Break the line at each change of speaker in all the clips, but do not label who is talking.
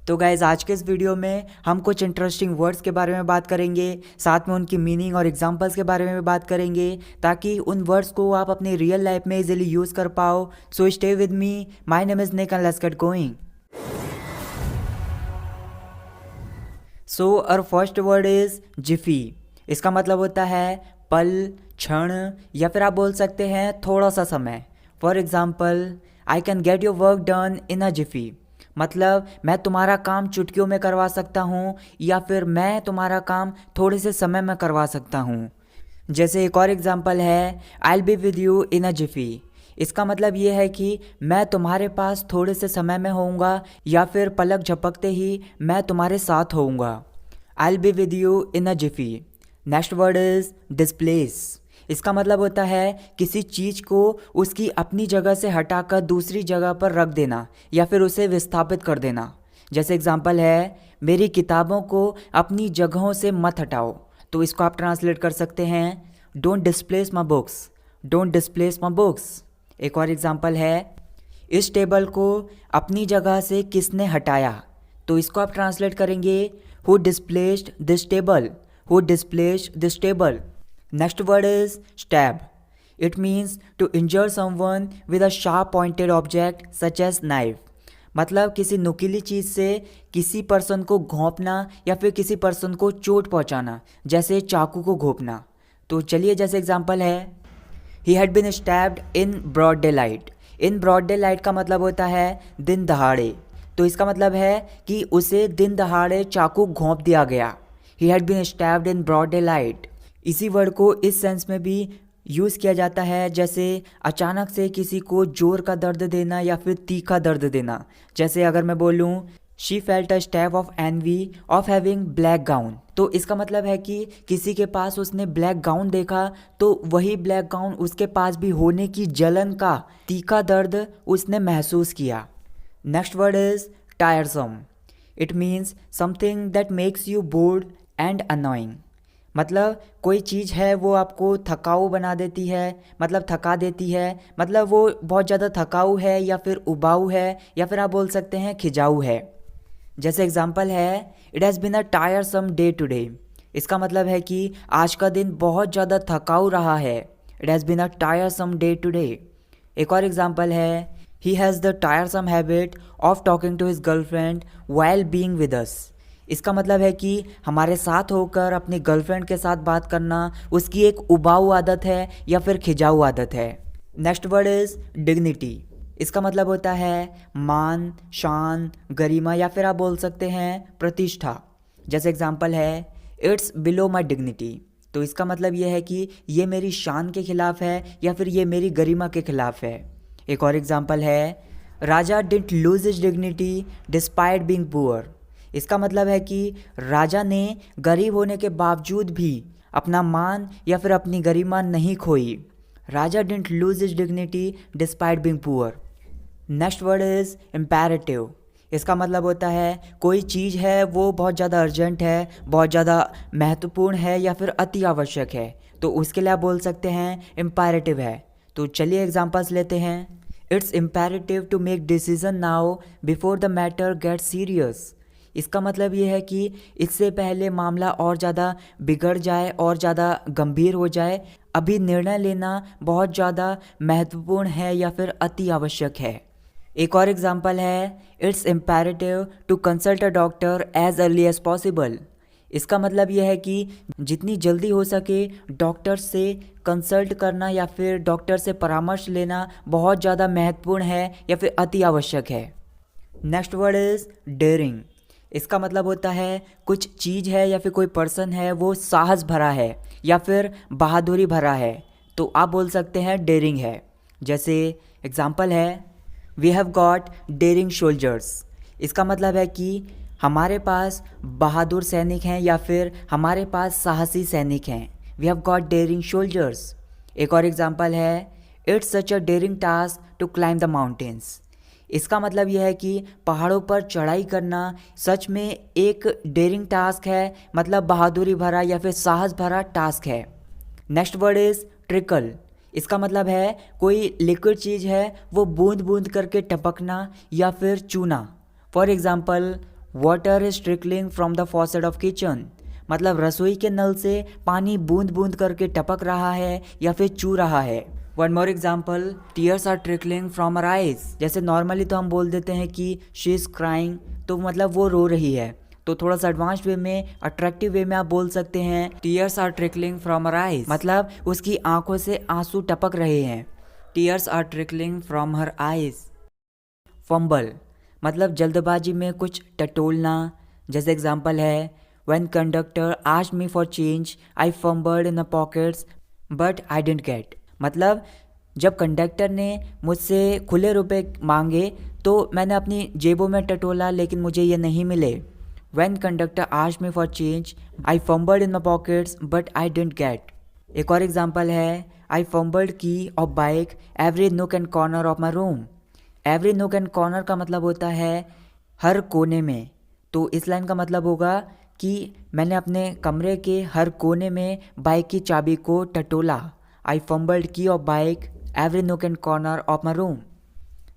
तो गाइज़ आज के इस वीडियो में हम कुछ इंटरेस्टिंग वर्ड्स के बारे में बात करेंगे, साथ में उनकी मीनिंग और एग्जांपल्स के बारे में भी बात करेंगे ताकि उन वर्ड्स को आप अपनी रियल लाइफ में इजीली यूज़ कर पाओ। So stay with me, my name is Nick and let's get going. So our first word is jiffy. इसका मतलब होता है पल, क्षण, या फिर आप बोल सकते हैं थोड़ा सा समय। For example, I can get your work done in a jiffy. मतलब मैं तुम्हारा काम चुटकियों में करवा सकता हूँ, या फिर मैं तुम्हारा काम थोड़े से समय में करवा सकता हूँ। जैसे एक और एग्जाम्पल है, I will be with you in a jiffy. इसका मतलब ये है कि मैं तुम्हारे पास थोड़े से समय में होऊंगा, या फिर पलक झपकते ही मैं तुम्हारे साथ होऊंगा। आई will be with you in a Zifi. Next word is displace. इसका मतलब होता है किसी चीज़ को उसकी अपनी जगह से हटाकर दूसरी जगह पर रख देना, या फिर उसे विस्थापित कर देना। जैसे एग्जाम्पल है, मेरी किताबों को अपनी जगहों से मत हटाओ। तो इसको आप ट्रांसलेट कर सकते हैं, don't displace my books, don't displace my books. एक और एग्जाम्पल है, इस टेबल को अपनी जगह से किसने हटाया। तो इसको आप ट्रांसलेट करेंगे, who displaced this table, who displaced this table. Next word is stab. It means to injure someone with a sharp pointed object such as knife. मतलब किसी नुकीली चीज़ से किसी पर्सन को घोंपना, या फिर किसी पर्सन को चोट पहुंचाना, जैसे चाकू को घोंपना। तो चलिए, जैसे एग्जांपल है, he had been stabbed in broad daylight. In broad daylight का मतलब होता है दिन दहाड़े। तो इसका मतलब है कि उसे दिन दहाड़े चाकू घोंप दिया गया। He had been stabbed in broad daylight. इसी वर्ड को इस सेंस में भी यूज़ किया जाता है, जैसे अचानक से किसी को जोर का दर्द देना या फिर तीखा दर्द देना। जैसे अगर मैं बोलूँ, she felt a stab of envy of having black gown. तो इसका मतलब है कि किसी के पास उसने ब्लैक गाउन देखा, तो वही ब्लैक गाउन उसके पास भी होने की जलन का तीखा दर्द उसने महसूस किया। Next word is टायरसम। It means something that makes you board and annoying. मतलब कोई चीज़ है वो आपको थकाऊ बना देती है, मतलब थका देती है, मतलब वो बहुत ज़्यादा थकाऊ है, या फिर उबाऊ है, या फिर आप बोल सकते हैं खिंचाऊ है। जैसे एग्जाम्पल है, it has been a tiresome day today. इसका मतलब है कि आज का दिन बहुत ज़्यादा थकाऊ रहा है। It has been a tiresome day today. एक और एग्जाम्पल है, he has the tiresome habit of talking to his girlfriend while being with us. इसका मतलब है कि हमारे साथ होकर अपनी गर्लफ्रेंड के साथ बात करना उसकी एक उबाऊ आदत है, या फिर खिंचाऊ आदत है। Next word is dignity. इसका मतलब होता है मान, शान, गरिमा, या फिर आप बोल सकते हैं प्रतिष्ठा। जैसे एग्जाम्पल है, इट्स बिलो माई डिग्निटी। तो इसका मतलब यह है कि ये मेरी शान के खिलाफ है, या फिर ये मेरी गरिमा के खिलाफ है। एक और एग्जाम्पल है, Raja didn't lose his dignity despite being poor. इसका मतलब है कि राजा ने गरीब होने के बावजूद भी अपना मान या फिर अपनी गरिमा नहीं खोई। Raja didn't lose his dignity despite being poor. Next word is imperative. इसका मतलब होता है कोई चीज़ है वो बहुत ज़्यादा अर्जेंट है, बहुत ज़्यादा महत्वपूर्ण है, या फिर अति आवश्यक है। तो उसके लिए आप बोल सकते हैं इम्पेरेटिव है। तो चलिए एग्जांपल्स लेते हैं। It's imperative to make decision now before the matter get serious. इसका मतलब ये है कि इससे पहले मामला और ज़्यादा बिगड़ जाए और ज़्यादा गंभीर हो जाए, अभी निर्णय लेना बहुत ज़्यादा महत्वपूर्ण है या फिर अति आवश्यक है। एक और एग्जांपल है, it's imperative to consult a doctor as early as possible. इसका मतलब यह है कि जितनी जल्दी हो सके डॉक्टर से कंसल्ट करना या फिर डॉक्टर से परामर्श लेना बहुत ज़्यादा महत्वपूर्ण है या फिर अति आवश्यक है। Next word is daring. इसका मतलब होता है कुछ चीज़ है या फिर कोई पर्सन है वो साहस भरा है या फिर बहादुरी भरा है, तो आप बोल सकते हैं डेयरिंग है। जैसे एग्जांपल है, we have got daring soldiers. इसका मतलब है कि हमारे पास बहादुर सैनिक हैं या फिर हमारे पास साहसी सैनिक हैं। We have got daring soldiers. एक और एग्जांपल है, it's such a daring task to climb the mountains. इसका मतलब यह है कि पहाड़ों पर चढ़ाई करना सच में एक डेयरिंग टास्क है, मतलब बहादुरी भरा या फिर साहस भरा टास्क है। Next word is trickle. इसका मतलब है कोई लिक्विड चीज़ है वो बूंद बूंद करके टपकना या फिर चूना। For example, water is trickling from the faucet of kitchen, मतलब रसोई के नल से पानी बूंद बूंद करके टपक रहा है या फिर चू रहा है। One more example, tears are trickling from her eyes. जैसे नॉर्मली तो हम बोल देते हैं कि शी इज़ क्राइंग, तो मतलब वो रो रही है। तो थोड़ा सा एडवांस वे में, अट्रैक्टिव वे में आप बोल सकते हैं tears are trickling from her eyes, मतलब उसकी आंखों से आंसू टपक रहे हैं। Tears are trickling from her eyes. Fumble, मतलब जल्दबाजी में कुछ टटोलना। जैसे एग्जाम्पल है, when conductor asked me for change I fumbled in the pockets but I didn't get, मतलब जब कंडक्टर ने मुझसे खुले रुपए मांगे तो मैंने अपनी जेबों में टटोला लेकिन मुझे ये नहीं मिले। When conductor asked me for change I fumbled in my pockets but I didn't gate. एक और एग्जांपल है, आई फंबल्ड की of bike every nook and corner of my room. Every nook and corner का मतलब होता है हर कोने में, तो इस लाइन का मतलब होगा कि मैंने अपने कमरे के हर कोने में बाइक की चाबी को टटोला। आई फंबल्ड की of bike every nook and corner of my room.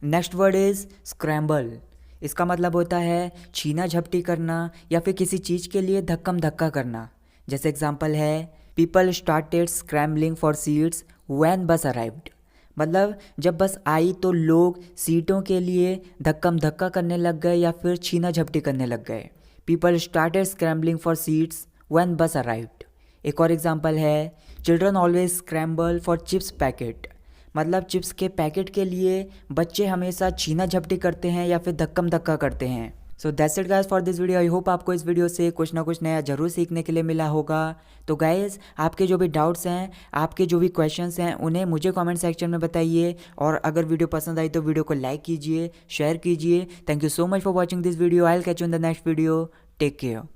Next word is scramble. इसका मतलब होता है छीना झपटी करना या फिर किसी चीज़ के लिए धक्कम धक्का करना। जैसे एग्जांपल है, people started scrambling for seats when बस अराइव्ड, मतलब जब बस आई तो लोग सीटों के लिए धक्कम धक्का करने लग गए या फिर छीना झपटी करने लग गए। People started scrambling for seats when बस अराइव्ड। एक और एग्जांपल है, children always scramble for chips packet, मतलब चिप्स के पैकेट के लिए बच्चे हमेशा छीना झपटी करते हैं या फिर धक्कम धक्का करते हैं। So that's it guys for this video. I hope आपको इस वीडियो से कुछ ना कुछ नया जरूर सीखने के लिए मिला होगा। तो गाइस, आपके जो भी डाउट्स हैं, आपके जो भी क्वेश्चंस हैं, उन्हें मुझे कमेंट सेक्शन में बताइए। और अगर वीडियो पसंद आई तो वीडियो को लाइक कीजिए, शेयर कीजिए। Thank you so much for watching this video. I will catch you in the next video. Take care.